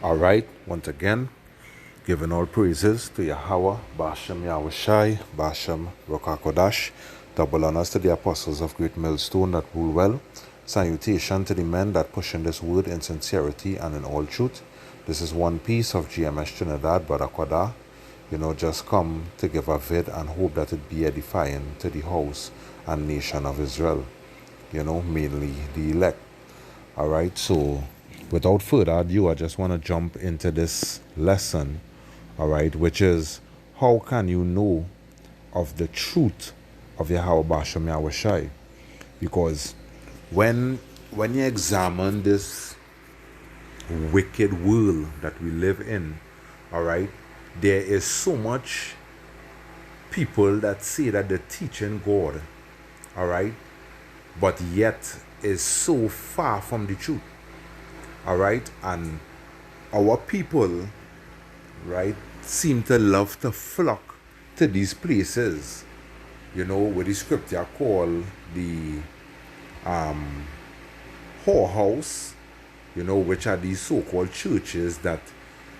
All right, once again, giving all praises to Yahweh, Bashem Yahushai, Bashem Rokakodash, double honors to the apostles of Great Millstone that rule well. Salutation to the men that push in this word in sincerity and in all truth. This is one piece of GMS Trinidad, Brother Kwada. Just come to give a vid and hope that it be edifying to the house and nation of Israel. Mainly the elect. All right, so without further ado, I just want to jump into this lesson, all right, which is how can you know of the truth of Yahweh Bashem Yahushai? Because when you examine this wicked world that we live in, all right, there is so much people that say that they're teaching God, all right, but yet is so far from the truth. All right, and our people, right, seem to love to flock to these places, where the scripture call the whorehouse, which are these so-called churches that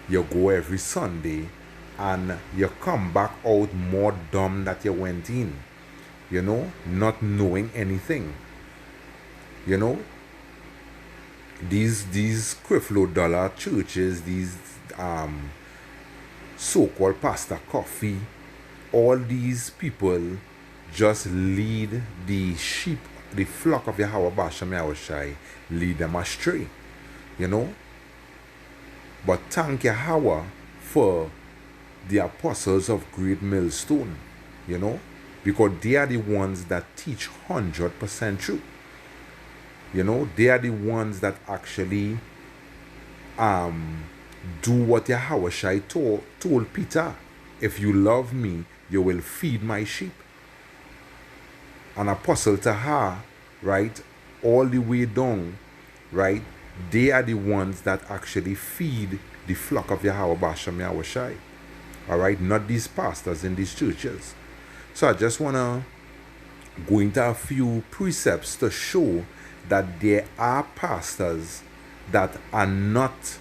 you go every Sunday and you come back out more dumb that you went in, not knowing anything, these creflo dollar churches, these so-called pastor coffee, all these people just lead the sheep, the flock of Yahweh Bashem Yahushai, lead them astray, But thank Yahweh for the apostles of Great Millstone, because they are the ones that teach 100% truth. They are the ones that actually do what Yahweh told Peter. If you love me, you will feed my sheep. An apostle to her, right, all the way down, right, they are the ones that actually feed the flock of Yahweh Bashem Yahushai. All right, not these pastors in these churches. So I just want to go into a few precepts to show that there are pastors that are not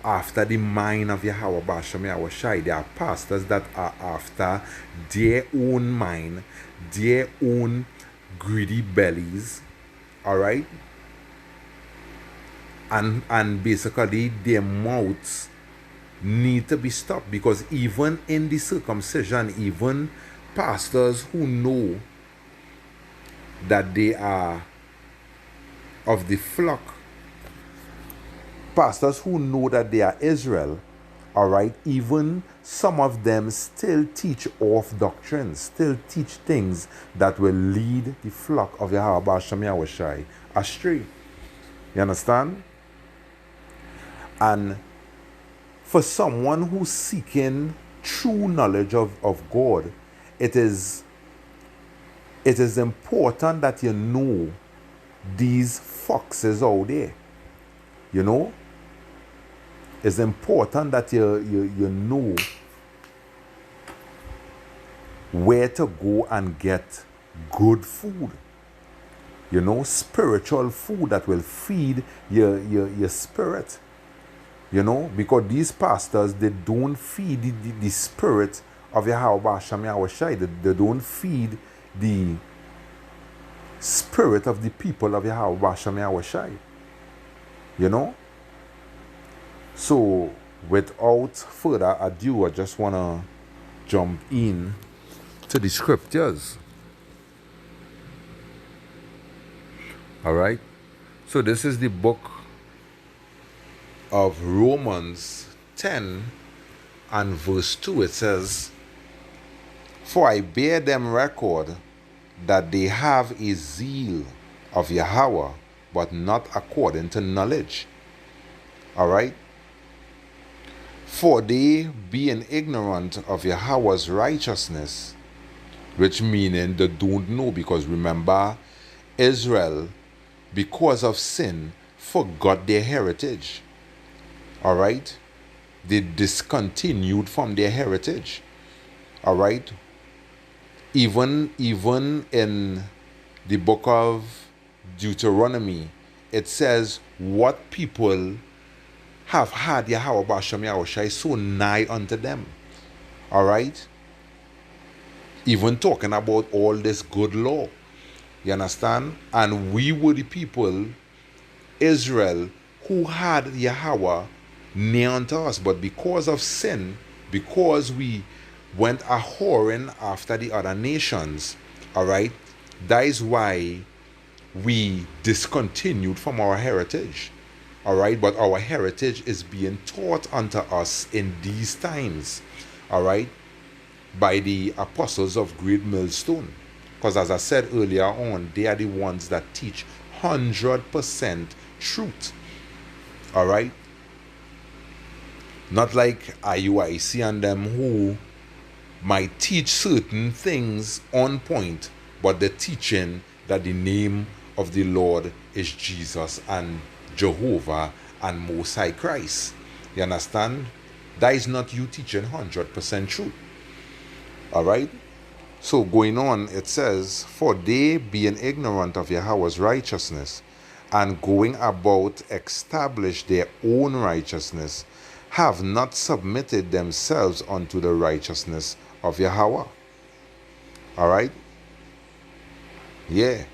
after the mind of Yahweh Bashem Yahushai. There are pastors that are after their own mind, their own greedy bellies, all right? And basically their mouths need to be stopped, because even in the circumcision, even pastors who know that they are of the flock, pastors who know that they are Israel, all right, even some of them still teach off doctrines, still teach things that will lead the flock of Yahweh Bashem Yahushai astray. You understand? And for someone who's seeking true knowledge of God, it is important that you know these foxes out there. It's important that you know where to go and get good food. Spiritual food that will feed your spirit. Because these pastors, they don't feed the spirit of Yahweh Bashem Yahushai. They don't feed the spirit of the people of Yahweh Bashem Yahushai. So without further ado, I just want to jump in to the scriptures. All right. So this is the book of Romans 10 and verse 2. It says, "For I bear them record that they have a zeal of Yahweh, but not according to knowledge." All right. "For they, being ignorant of Yahweh's righteousness," which meaning they don't know, because remember, Israel, because of sin, forgot their heritage. All right? They discontinued from their heritage. All right? Even in the book of Deuteronomy, it says what people have had Yahweh Bashem Yahushai so nigh unto them. All right? Even talking about all this good law. You understand? And we were the people, Israel, who had Yahweh near unto us. But because of sin, because we went a whoring after the other nations, all right, that is why we discontinued from our heritage. All right, but our heritage is being taught unto us in these times, all right, by the apostles of Great Millstone. Because as I said earlier on, they are the ones that teach 100% truth. All right? Not like IUIC and them who might teach certain things on point, but they're teaching that the name of the Lord is Jesus and Jehovah and Most High Christ. You understand? That is not you teaching 100% truth. All right? So going on, it says, for they being ignorant of Yahweh's righteousness and going about establish their own righteousness, have not submitted themselves unto the righteousness of Yahweh. All right? Yeah.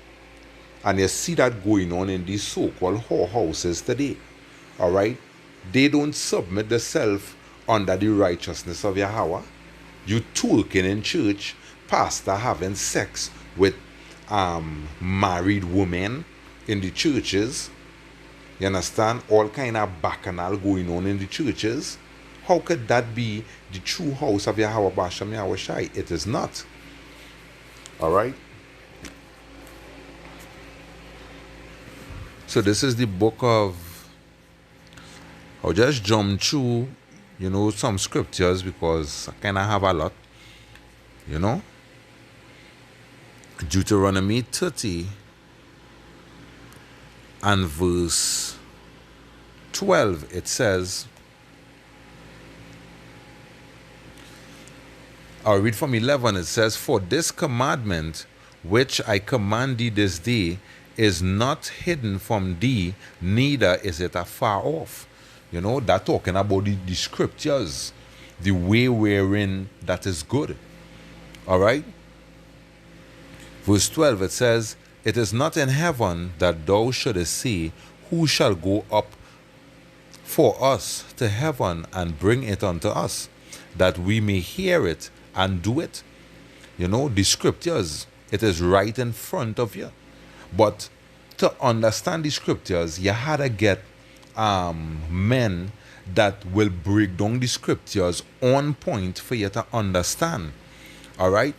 And you see that going on in these so-called whorehouses today. All right? They don't submit themselves under the righteousness of Yahweh. You twerking in church, pastor having sex with married women in the churches. You understand? All kind of bacchanal going on in the churches. How could that be the true house of Yahweh Bashem Yahushai? It is not. All right? So this is the book of... I'll just jump through, some scriptures because I kind of have a lot. Deuteronomy 30 and verse 12, it says, I'll read from 11. It says, for this commandment which I command thee this day is not hidden from thee, neither is it afar off. That talking about the scriptures, the way wherein that is good. All right? Verse 12, it says, it is not in heaven that thou shouldest say, who shall go up for us to heaven and bring it unto us, that we may hear it and do it. The scriptures, it is right in front of you. But to understand the scriptures, you had to get men that will break down the scriptures on point for you to understand. All right?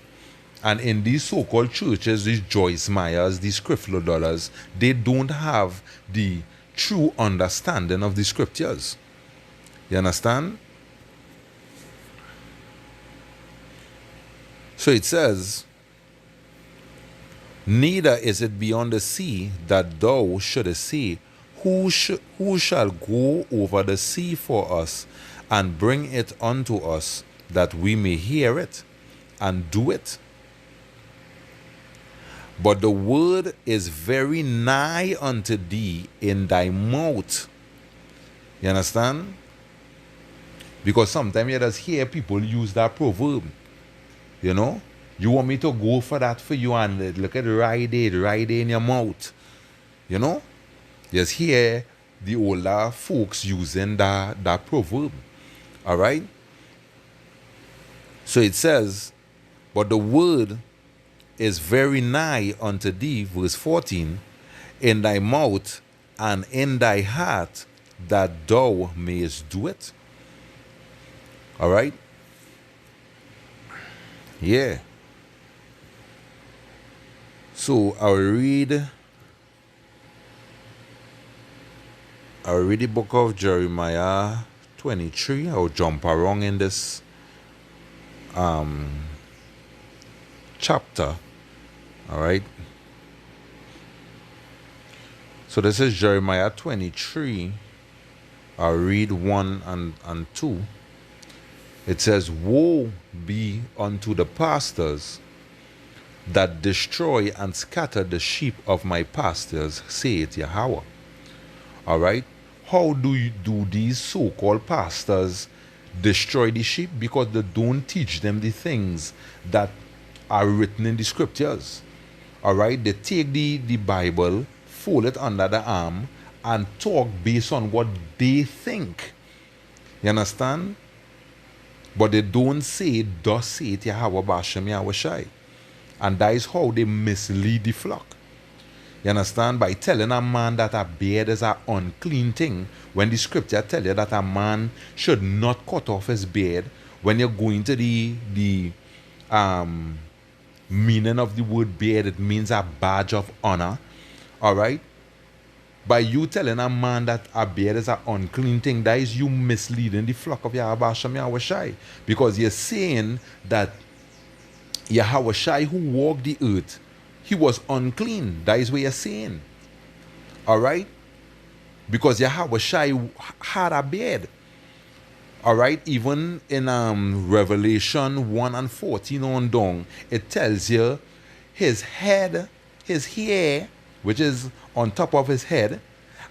And in these so-called churches, these Joyce Meyers, these Creflo Dollars, they don't have the true understanding of the scriptures. You understand? So it says, neither is it beyond the sea that thou shouldest say, who shall go over the sea for us and bring it unto us, that we may hear it and do it? But the word is very nigh unto thee, in thy mouth. You understand? Because sometimes you just hear people use that proverb. You want me to go for that for you and look at right in your mouth. Just hear the older folks using that proverb. All right? So it says, but the word is very nigh unto thee, verse 14, in thy mouth and in thy heart, that thou mayest do it. All right? Yeah. So I'll read the book of Jeremiah 23. I'll jump around in this chapter. All right. So this is Jeremiah 23. I'll read 1 and 2. It says, woe be unto the pastors that destroy and scatter the sheep of my pastors, saith Yahweh. All right. how do these so-called pastors destroy the sheep? Because they don't teach them the things that are written in the scriptures. All right, they take the Bible, fold it under the arm, and talk based on what they think. You understand? But they don't say, thus saith Yahweh Bashem Yahweh Shai. And that is how they mislead the flock. You understand? By telling a man that a beard is an unclean thing, when the scripture tell you that a man should not cut off his beard, when you're going to the meaning of the word beard, it means a badge of honor. All right? By you telling a man that a beard is an unclean thing, that is you misleading the flock of Yahweh Hashem Yahweh Shai. Because you're saying that Yahweh Shai, who walked the earth, he was unclean. That is what you're saying. All right? Because Yahweh Shai had a beard. All right? Even in Revelation 1 and 14 on down, it tells you his head, his hair, which is on top of his head,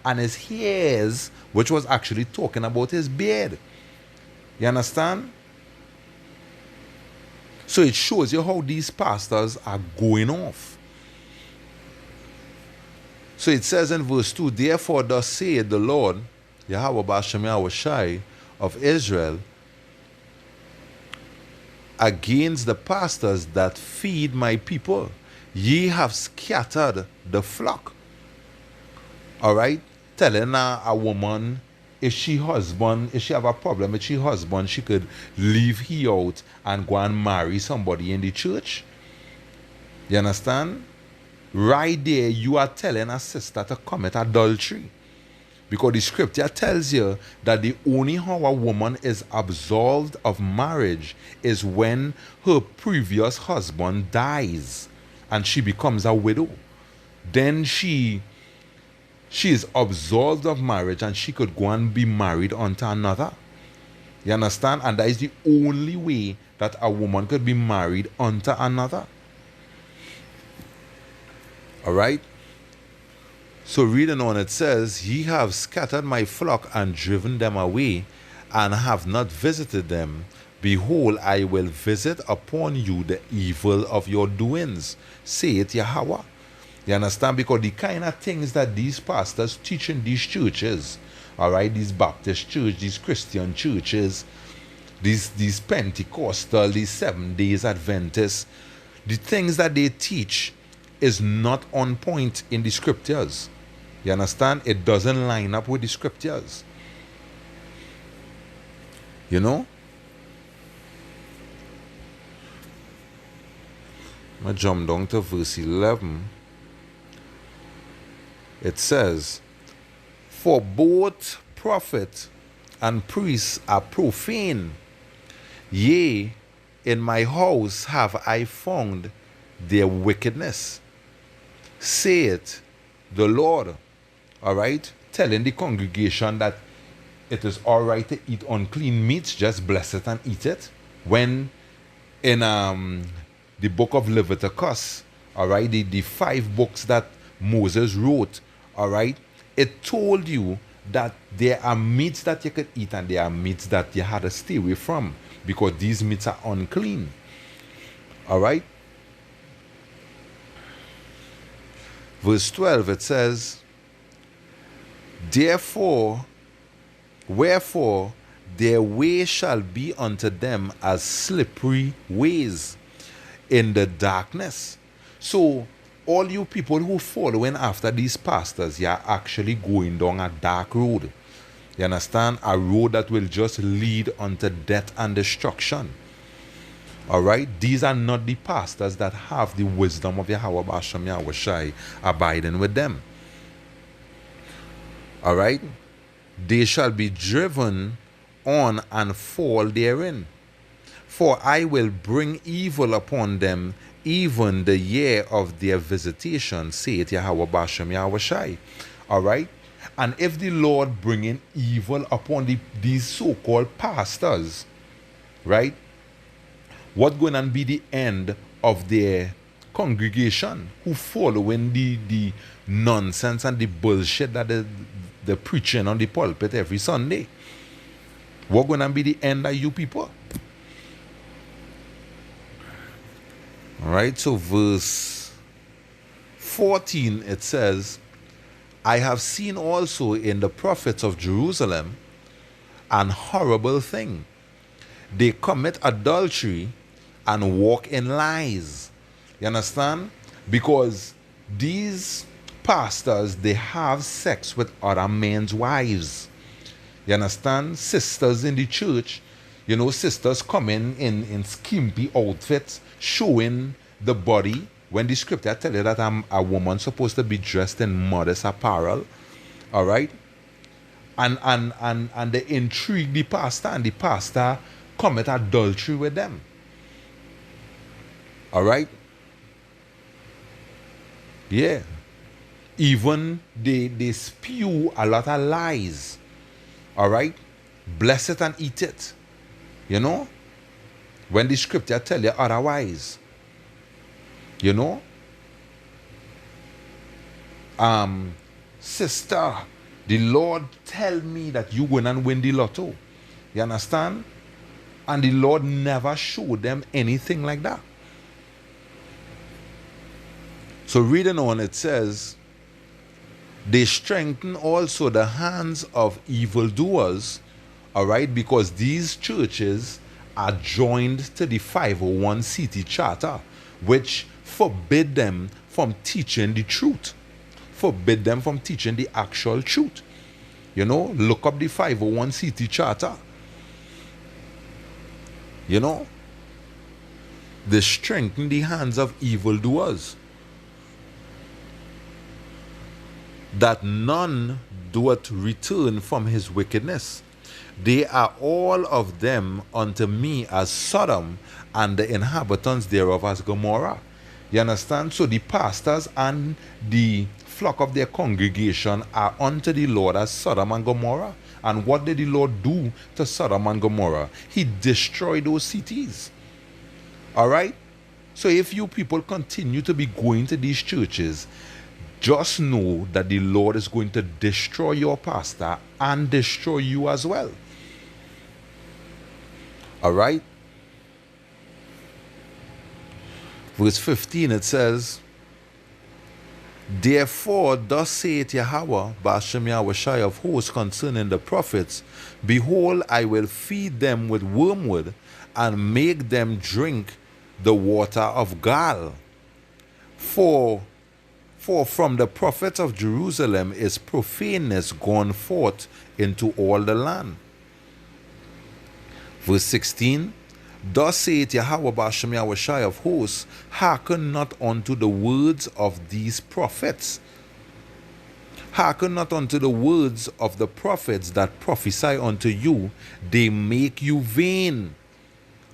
and his hairs, which was actually talking about his beard. You understand? So it shows you how these pastors are going off. So it says in verse 2, therefore thus saith the Lord, Yahweh Bashem Yahweh Shai of Israel, against the pastors that feed my people, ye have scattered the flock. All right? Telling a woman, if she have a problem with she husband, she could leave he out and go and marry somebody in the church. You understand? Right there, you are telling a sister to commit adultery. Because the scripture tells you that the only how a woman is absolved of marriage is when her previous husband dies and she becomes a widow. Then she is absolved of marriage and she could go and be married unto another. You understand? And that is the only way that a woman could be married unto another. All right? So reading on, it says, ye have scattered my flock and driven them away, and have not visited them. Behold, I will visit upon you the evil of your doings, saith Yahweh. You understand? Because the kind of things that these pastors teach in these churches, all right, these Baptist churches, these Christian churches, these Pentecostal, these 7 Days Adventists, the things that they teach is not on point in the scriptures. You understand? It doesn't line up with the scriptures. You know? I'm going to jump down to verse 11. It says, for both prophet and priest are profane. Yea, in my house have I found their wickedness, saith the Lord. All right? Telling the congregation that it is all right to eat unclean meats, just bless it and eat it. When in the book of Leviticus, all right, the 5 books that Moses wrote, all right, it told you that there are meats that you could eat and there are meats that you had to stay away from because these meats are unclean. All right? Verse 12, it says, wherefore their way shall be unto them as slippery ways in the darkness. So all you people who following after these pastors, you're actually going down a dark road. You understand? A road that will just lead unto death and destruction. All right? These are not the pastors that have the wisdom of Yahweh Bashem Yahweh Shai abiding with them. All right? They shall be driven on and fall therein. For I will bring evil upon them, even the year of their visitation, saith Yahweh Bashem Yahweh Shai. All right? And if the Lord bringing evil upon these so-called pastors, right? What going to be the end of their congregation who following the nonsense and the bullshit that the preaching on the pulpit every Sunday. What gonna be the end of you people? Alright, so verse 14 it says, I have seen also in the prophets of Jerusalem an horrible thing. They commit adultery and walk in lies. You understand? Because these pastors, they have sex with other men's wives. You understand? Sisters in the church, sisters come in skimpy outfits, showing the body, when the scripture tell you that a woman supposed to be dressed in modest apparel. All right? And they intrigue the pastor, and the pastor commit adultery with them. All right? Yeah. Even they spew a lot of lies. All right? Bless it and eat it. When the scripture tell you otherwise. Sister, the Lord tell me that you going and win the lotto. You understand? And the Lord never showed them anything like that. So reading on, it says, they strengthen also the hands of evildoers, all right, because these churches are joined to the 501c charter, which forbid them from teaching the truth, forbid them from teaching the actual truth. Look up the 501c charter. They strengthen the hands of evildoers, that none doeth return from his wickedness. They are all of them unto me as Sodom, and the inhabitants thereof as Gomorrah. You understand? So the pastors and the flock of their congregation are unto the Lord as Sodom and Gomorrah. And what did the Lord do to Sodom and Gomorrah? He destroyed those cities. All right? So if you people continue to be going to these churches, just know that the Lord is going to destroy your pastor and destroy you as well. All right? Verse 15, it says, therefore, thus saith Yahweh, Bashem Yahushai of hosts, concerning the prophets, behold, I will feed them with wormwood and make them drink the water of gall. For from the prophets of Jerusalem is profaneness gone forth into all the land. Verse 16, thus saith Yahweh Bashem Yahushai of hosts, hearken not unto the words of these prophets. Hearken not unto the words of the prophets that prophesy unto you. They make you vain.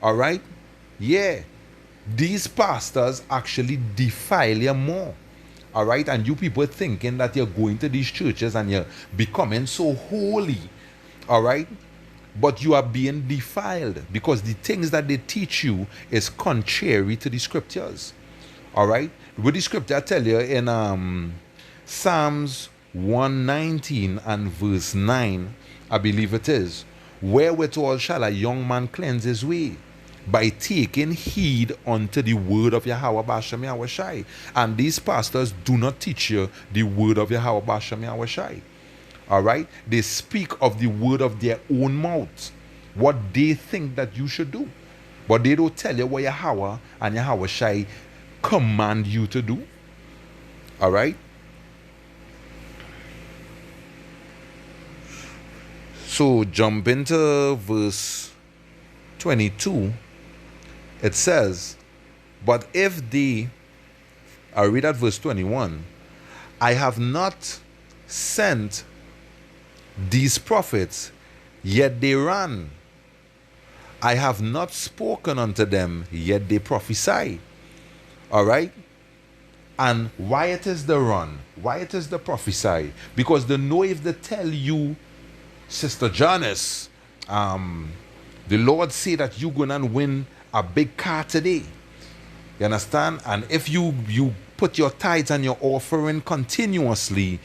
All right? Yeah. These pastors actually defile you more. All right? And you people thinking that you're going to these churches and you're becoming so holy. All right? But you are being defiled because the things that they teach you is contrary to the scriptures. All right? What the scripture tell you in Psalms 119 and verse 9, I believe it is, wherewithal shall a young man cleanse his way? By taking heed unto the word of Yahweh Bashem Yahushai. And these pastors do not teach you the word of Yahweh Bashem Yahushai. All right? They speak of the word of their own mouth, what they think that you should do. But they don't tell you what Yahweh and Yahushai command you to do. All right? So jump into verse 22. It says, but if they, I read at verse 21, I have not sent these prophets, yet they ran. I have not spoken unto them, yet they prophesy. All right? And why it is the run? Why it is the prophesy? Because they know if they tell you, Sister Janice, the Lord say that you're going to win a big car today. You understand? And if you put your tithes and your offering continuously,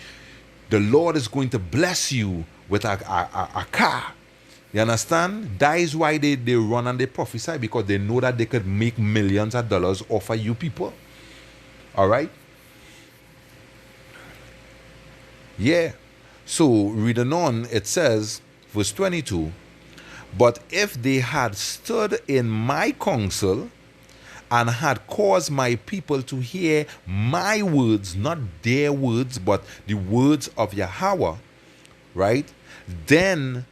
The Lord is going to bless you with a car. You understand? That is why they run and they prophesy, because they know that they could make millions of dollars off of you people. All right? Yeah. So, reading on, it says, verse 22, but if they had stood in my counsel and had caused my people to hear my words, not their words, but the words of Yahweh, right? Then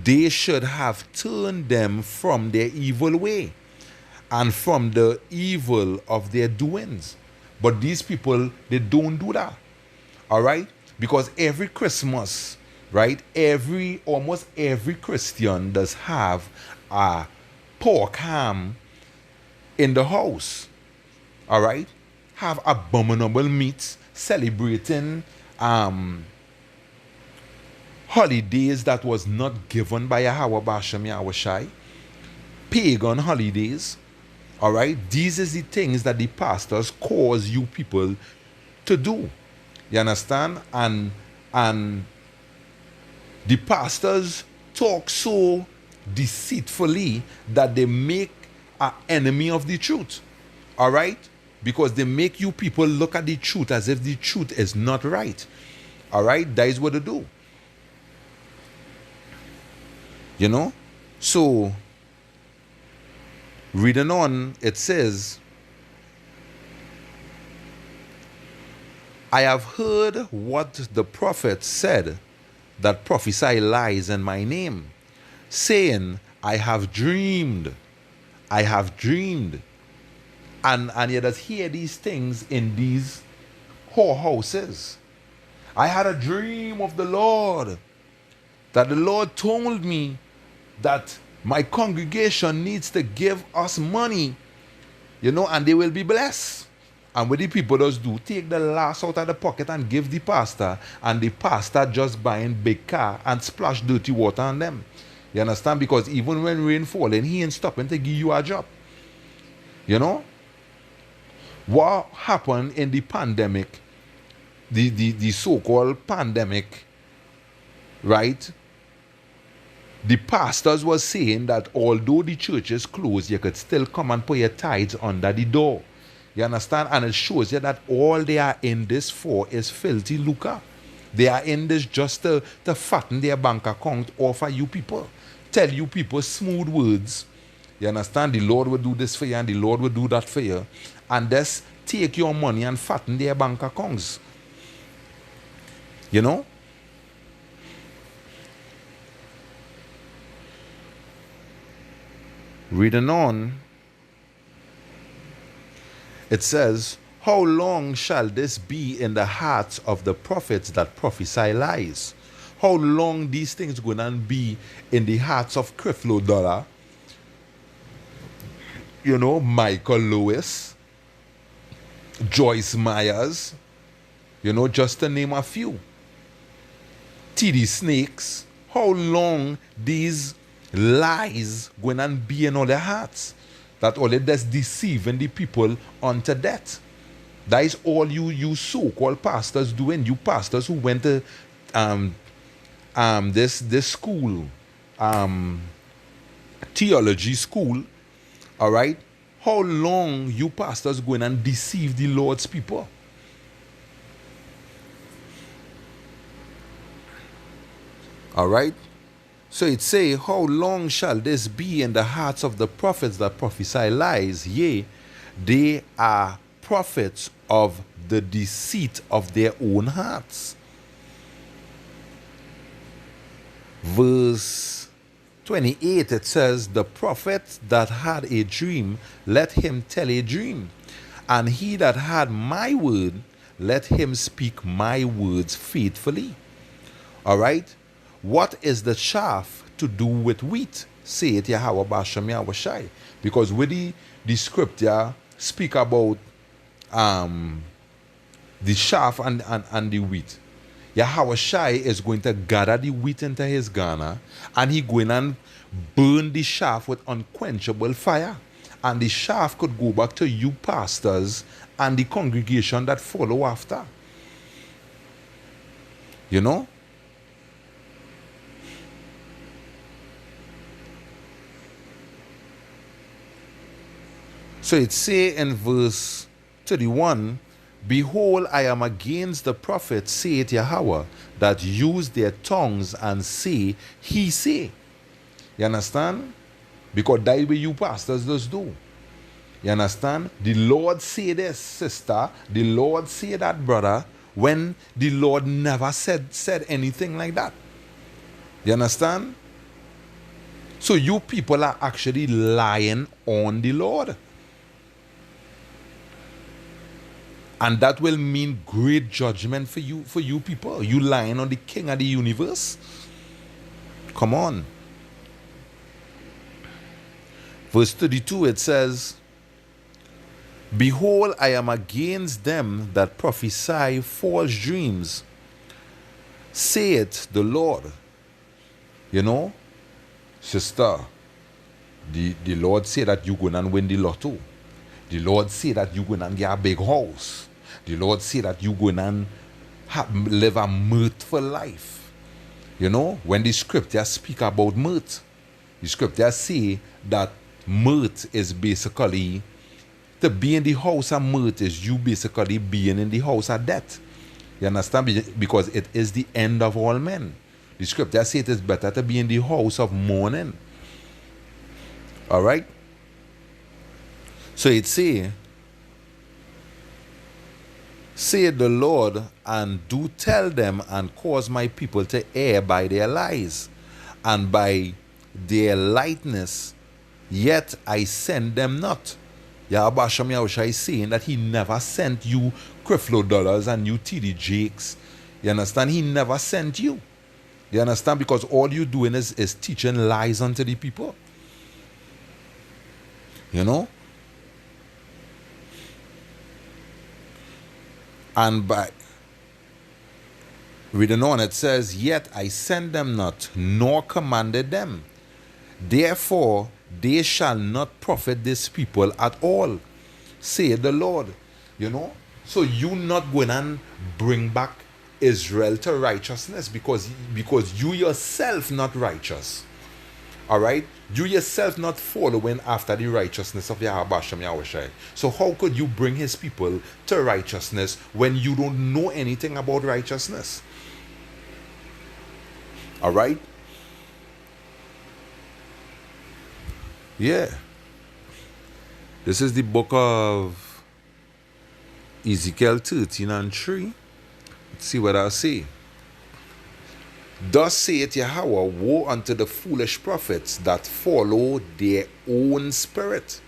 they should have turned them from their evil way and from the evil of their doings. But these people, they don't do that. All right? Because every Christmas, right? Almost every Christian does have a pork ham in the house. All right? Have abominable meats, celebrating holidays that was not given by Yahweh Bashem Yahushai, pagan holidays. All right? These is the things that the pastors cause you people to do. You understand? And the pastors talk so deceitfully that they make an enemy of the truth. All right? Because they make you people look at the truth as if the truth is not right. All right? That is what they do. You know? So, reading on, it says, I have heard what the prophets said that prophesy lies in my name, saying, I have dreamed. I have dreamed. And you just hear these things in these whorehouses. I had a dream of the Lord, that the Lord told me that my congregation needs to give us money, you know, and they will be blessed. And what the people does do, take the last out of the pocket and give the pastor, and the pastor just buying big car and splash dirty water on them. You understand? Because even when rain falling, he ain't stopping to give you a job. You know? What happened in the pandemic, the so-called pandemic, right? The pastors was saying that although the church is closed, you could still come and put your tithes under the door. You understand? And it shows you that all they are in this for is filthy lucre. They are in this just to fatten their bank account off of you people. Tell you people smooth words. You understand? The Lord will do this for you and the Lord will do that for you. And just take your money and fatten their bank accounts. You know? Reading on, it says, how long shall this be in the hearts of the prophets that prophesy lies? How long these things going to be in the hearts of Creflo Dollar, you know, Michael Lewis, Joyce Myers, you know, just to name a few. TD Snakes. How long these lies going to be in all their hearts? That all it does deceiving the people unto death. That is all you so-called pastors doing. You pastors who went to this school, theology school, all right? How long you pastors going and deceive the Lord's people? All right? So it say, how long shall this be in the hearts of the prophets that prophesy lies? Yea, they are prophets of the deceit of their own hearts. Verse 28, it says, the prophet that had a dream, let him tell a dream. And he that had my word, let him speak my words faithfully. All right? What is the chaff to do with wheat? Saith Yahweh Bashem Yahushai. Because with the scripture speak about the chaff and the wheat. Yahushai is going to gather the wheat into his garner, and he going and burn the chaff with unquenchable fire. And the chaff could go back to you pastors and the congregation that follow after. You know? So it say in verse 31, behold, I am against the prophets, saith Yahweh, that use their tongues and say, he say. You understand? Because that way you pastors just do. You understand? The Lord say this, sister. The Lord say that, brother, when the Lord never said anything like that. You understand? So you people are actually lying on the Lord. And that will mean great judgment for you people. You lying on the King of the universe. Come on. Verse 32, it says, behold, I am against them that prophesy false dreams, saith the Lord. You know, sister, the Lord say that you're going to win the lotto. The Lord say that you're going to get a big house. The Lord say that you're going to live a mirthful life. You know, when the scriptures speak about mirth, the scriptures say that mirth is basically, to be in the house of mirth is you basically being in the house of death. You understand? Because it is the end of all men. The scripture says it is better to be in the house of mourning. Alright? So it say the Lord, and do tell them and cause my people to err by their lies and by their lightness, yet I send them not. Yahweh Hashem Yahushua is saying that he never sent you Creflo Dollars and you TD Jakes. You understand? He never sent you. You understand? Because all you doing is teaching lies unto the people. You know? And by reading on, it says, yet I send them not, nor commanded them. Therefore, they shall not profit this people at all, saith the Lord. You know? So you not going and bring back Israel to righteousness because you yourself not righteous. Alright? You yourself not following after the righteousness of Yahweh Hashem Yahushua. So how could you bring his people to righteousness when you don't know anything about righteousness? Alright? Yeah. This is the book of Ezekiel 13 and 3. Let's see what I say. Thus saith Yahweh, woe unto the foolish prophets that follow their own spirit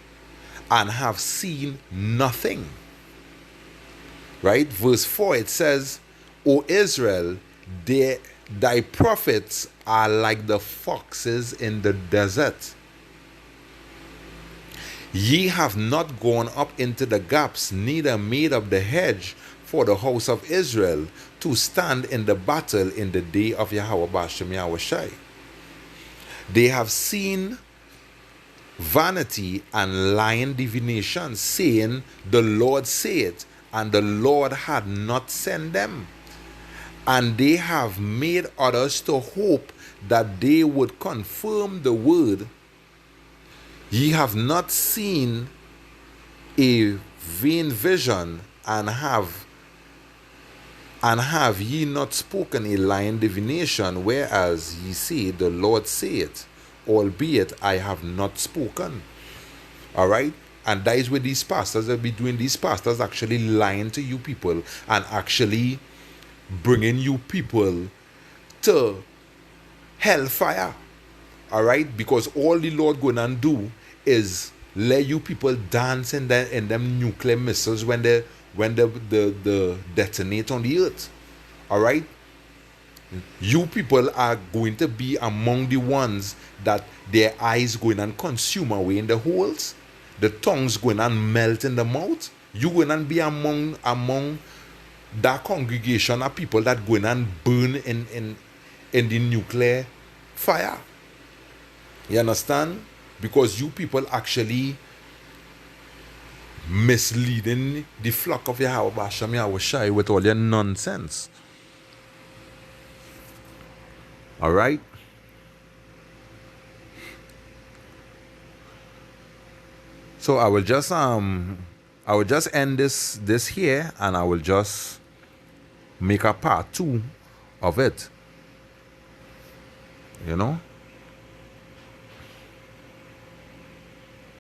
and have seen nothing. Right? Verse 4, it says, O Israel, thy prophets are like the foxes in the desert. Ye have not gone up into the gaps, neither made up the hedge for the house of Israel to stand in the battle in the day of Yahweh Bashem Yahushai. They have seen vanity and lying divination, saying, the Lord saith, and the Lord had not sent them. And they have made others to hope that they would confirm the word. Ye have not seen a vain vision, and have ye not spoken a lying divination, whereas ye say, the Lord saith, albeit I have not spoken. Alright? And that is what these pastors will be doing. These pastors actually lying to you people and actually bringing you people to hellfire. Alright? Because all the Lord going to do is let you people dance in them nuclear missiles when they detonate on the earth. Alright? You people are going to be among the ones that their eyes going and consume away in the holes. The tongues going and melt in the mouth. You going and be among that congregation of people that going and burn in the nuclear fire. You understand? Because you people actually misleading the flock of Yahweh Bashem Yahushai with all your nonsense. All right. So I will just end this here, and I will just make a part 2 of it. You know.